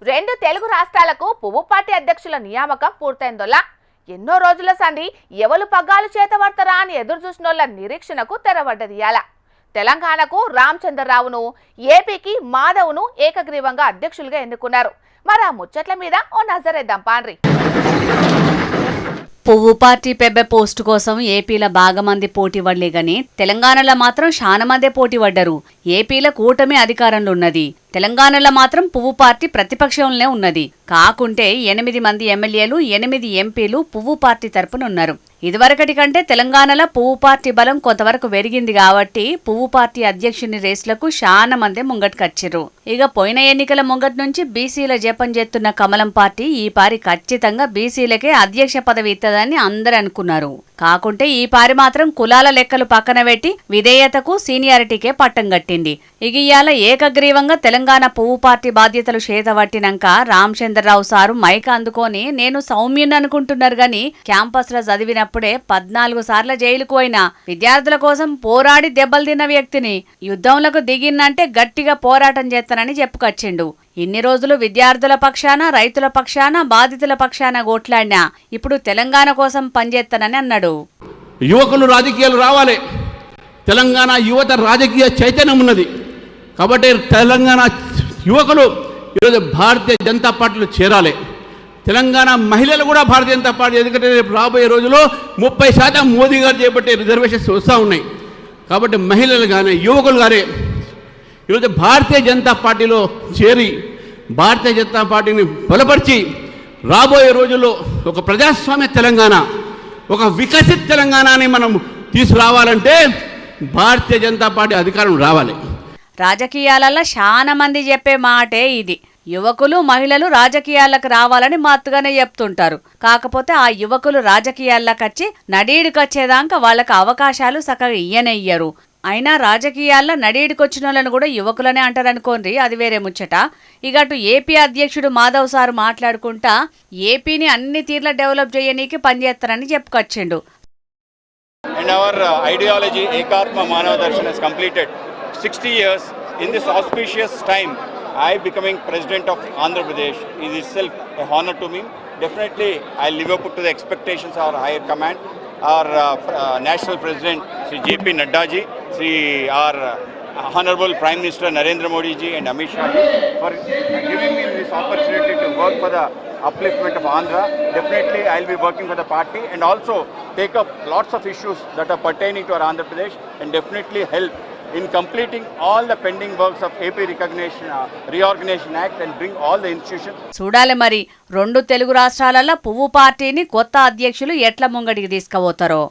రెండు తెలుగు రాష్ట్రాలకు పువ్వు పార్టీ అధ్యక్షుల నియామకం పూర్తయిందోలా ఎన్నో రోజుల సంధి ఎవరు పగ్గాలు చేతవర్తరా అని ఎదురు చూసినోళ్ల నిరీక్షణకు తెరవడ్డదియాల. తెలంగాణకు రామచంద్రరావును, ఏపీకి మాధవ్ను ఏకగ్రీవంగా అధ్యక్షులుగా ఎన్నుకున్నారు. మరి ఆ ముచ్చట్ల మీద ఓ నజరేద్దాం పాండ్రి. పువ్వు పార్టీ పెబ్బె పోస్టు కోసం ఏపీల బాగా మంది పోటీ పడలే గాని తెలంగాణలో మాత్రం చాలా మందే పోటీ పడ్డారు. ఏపీల కూటమి అధికారంలో ఉన్నది, తెలంగాణలో మాత్రం పువ్వు పార్టీ ప్రతిపక్షంలోనే ఉన్నది. కాకుంటే 8 మంది ఎమ్మెల్యేలు, 8 ఎంపీలు పువ్వు పార్టీ తరపున ఉన్నారు. ఇదివరకటి కంటే తెలంగాణలో పువ్వు పార్టీ బలం కొంతవరకు పెరిగింది కాబట్టి పువ్వు పార్టీ అధ్యక్షుని రేసులకు చాలా మంది ముంగట్కొచ్చిర్రు. ఇక పోయిన ఎన్నికల ముంగట్ నుంచి బీసీల జపం చేస్తున్న కమలం పార్టీ ఈ పారి ఖచ్చితంగా బీసీలకే అధ్యక్ష పదవి ఇత్తదని అందరూ అనుకున్నారు. కాకుంటే ఈ పారి మాత్రం కులాల లెక్కలు పక్కన పెట్టి విధేయతకు, సీనియారిటీకే పట్టం కట్టింది. ఇక ఇయాల ఏకగ్రీవంగా తెలంగాణ పువ్వు పార్టీ బాధ్యతలు చేతబట్టినాక రామచంద్రరావు సారు మైక్ అందుకొని నేను సౌమ్యుని అనుకుంటున్నారు గాని క్యాంపస్ లో చదివినప్పుడే 14 సార్లు జైలుకు పోయిన విద్యార్థుల కోసం పోరాడి దెబ్బలు తిన్న వ్యక్తిని యుద్ధంలకు దిగినంటే గట్టిగా పోరాటం చేస్తానని చెప్పుకొచ్చిండు. ఇన్ని రోజులు విద్యార్థుల పక్షాన, రైతుల పక్షాన, బాధితుల పక్షాన గోట్లాడినా ఇప్పుడు తెలంగాణ కోసం పనిచేస్తానని అన్నాడు. యువకులు రాజకీయాలు రావాలి, తెలంగాణ యువత రాజకీయ చైతన్యం ఉన్నది కాబట్టి తెలంగాణ యువకులు ఈరోజు భారతీయ జనతా పార్టీలో చేరాలి. తెలంగాణ మహిళలు కూడా భారతీయ జనతా పార్టీ, ఎందుకంటే రేపు రాబోయే రోజుల్లో 30% మోదీ గారు చేపట్టే రిజర్వేషన్స్ వస్తూ ఉన్నాయి. కాబట్టి మహిళలు కానీ యువకులు కానీ ఈరోజు భారతీయ జనతా పార్టీలో చేరి భారతీయ జనతా పార్టీని బలపరిచి రాబోయే రోజుల్లో ఒక ప్రజాస్వామ్య తెలంగాణ, ఒక వికసిత్ తెలంగాణని మనం తీసుకురావాలంటే భారతీయ జనతా పార్టీ అధికారం రావాలి. రాజకీయాలలో చాలా మంది చెప్పే మాటే ఇది. యువకులు, మహిళలు రాజకీయాలకు రావాలని మత్తుగానే చెప్తుంటారు. కాకపోతే ఆ యువకులు రాజకీయాల్లోకి వచ్చి నడీడికొచ్చేదాకా వాళ్ళకి అవకాశాలు చక్కగా ఇయ్యనయ్యరు. అయినా రాజకీయాల్లో నడీడికొచ్చిన వాళ్ళని కూడా యువకులనే అంటారనుకోండి, అది వేరే ముచ్చట. ఇక అటు ఏపీ అధ్యక్షుడు మాధవ్ సారు మాట్లాడుకుంటా ఏపీని అన్ని తీర్ల డెవలప్ చేయనీకి పనిచేస్తారని చెప్పుకొచ్చిండు. And our ideology Ekatma Manav Darshan has completed 60 years. In this auspicious time, I becoming president of Andhra Pradesh is itself a honor to me. Definitely, I live up to the expectations of our higher command. Our national president, Sri J.P. Nadda ji, Sri our Honorable Prime Minister Narendra Modi ji and Amit Shah ji for giving me this opportunity to work for the upliftment of Andhra. Definitely, I will be working for the party and also take up lots of issues that are pertaining to our Andhra Pradesh and definitely help in completing all the pending works of AP Recognition Reorganization Act and bring all the institutions. చూడాలి మరి రెండు తెలుగు రాష్ట్రాలలో పువ్వు పార్టీని కొత్త అధ్యక్షులు ఎట్ల ముంగడికి తీసుకుపోతారో.